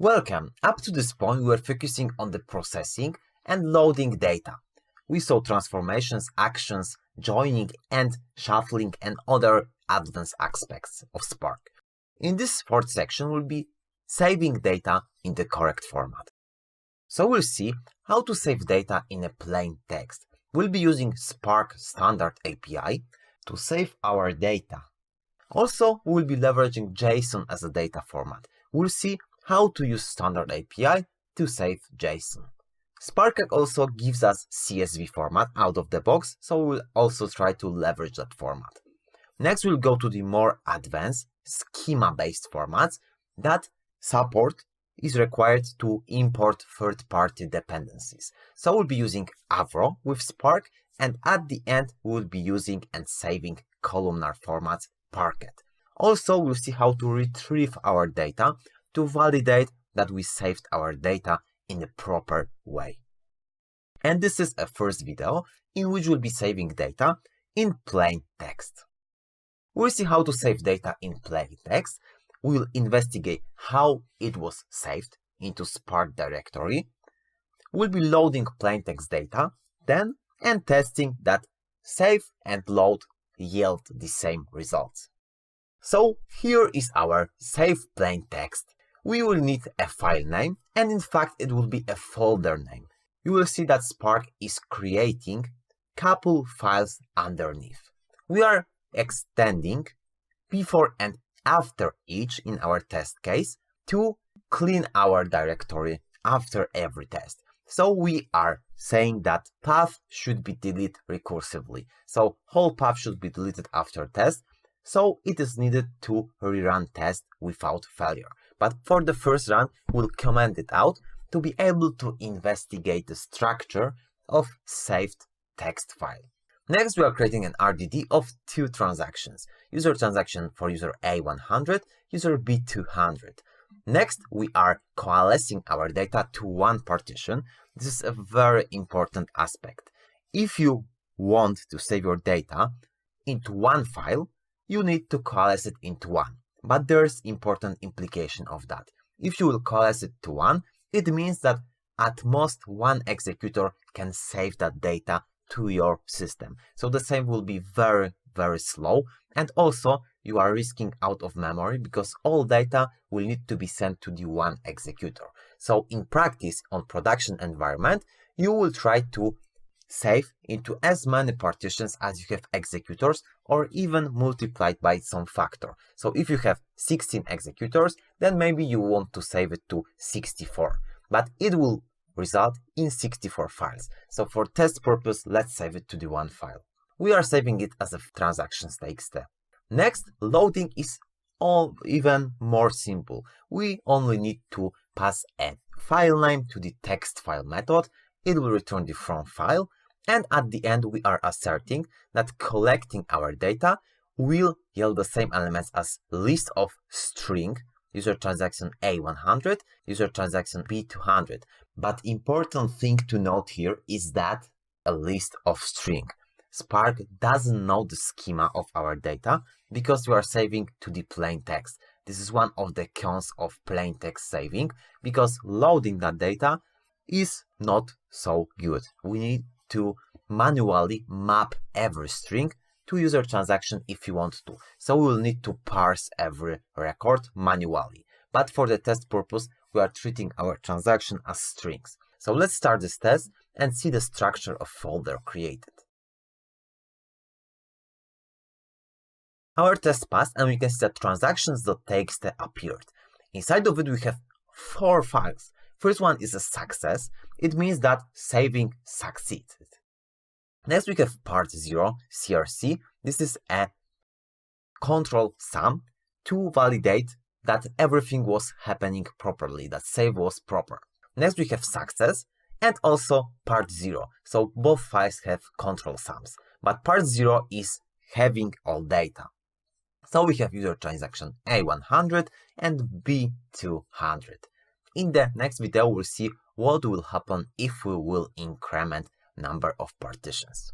Welcome! Up to this point, we were focusing on the processing and loading data. We saw transformations, actions, joining and shuffling and other advanced aspects of Spark. In this fourth section, we'll be saving data in the correct format. So we'll see how to save data in a plain text. We'll be using Spark Standard API to save our data. Also, we'll be leveraging JSON as a data format. We'll see how to use Standard API to save JSON. Spark also gives us CSV format out of the box, so we'll also try to leverage that format. Next, we'll go to the more advanced schema-based formats that support is required to import third-party dependencies. So we'll be using Avro with Spark, and at the end, we'll be using and saving columnar formats Parquet. Also, we'll see how to retrieve our data to validate that we saved our data in the proper way. And this is a first video in which we'll be saving data in plain text. We'll see how to save data in plain text. We'll investigate how it was saved into Spark directory. We'll be loading plain text data then and testing that save and load yield the same results. So here is our save plain text. We will need a file name, and in fact it will be a folder name. You will see that Spark is creating couple files underneath. We are extending before and after each in our test case to clean our directory after every test. So we are saying that path should be deleted recursively. So whole path should be deleted after test. So it is needed to rerun test without failure. But for the first run, we'll comment it out to be able to investigate the structure of saved text file. Next, we are creating an RDD of two transactions. User transaction for user A100, user B200. Next, we are coalescing our data to one partition. This is a very important aspect. If you want to save your data into one file, you need to coalesce it into one. But there's important implication of that. If you will coalesce it to one, it means that at most one executor can save that data to your system. So the save will be very, very slow. And also you are risking out of memory because all data will need to be sent to the one executor. So in practice on production environment, you will try to save into as many partitions as you have executors or even multiplied by some factor. So if you have 16 executors, then maybe you want to save it to 64, but it will result in 64 files. So for test purpose, let's save it to the one file. We are saving it as a transactions.txt. Next, loading is even more simple. We only need to pass a file name to the text file method. It will return the from file. And at the end, we are asserting that collecting our data will yield the same elements as list of string, user transaction A100, user transaction B200. But important thing to note here is that a list of string. Spark doesn't know the schema of our data because we are saving to the plain text. This is one of the cons of plain text saving because loading that data is not so good. We need to manually map every string to user transaction if you want to. So we will need to parse every record manually. But for the test purpose, we are treating our transaction as strings. So let's start this test and see the structure of folder created. Our test passed and we can see that transactions.txt appeared. Inside of it we have 4 files. First one is a success. It means that saving succeeded. Next we have part 0, CRC. This is a control sum to validate that everything was happening properly, that save was proper. Next we have success and also part 0. So both files have control sums, but part 0 is having all data. So we have user transaction A100 and B200. In the next video, we'll see what will happen if we will increment number of partitions.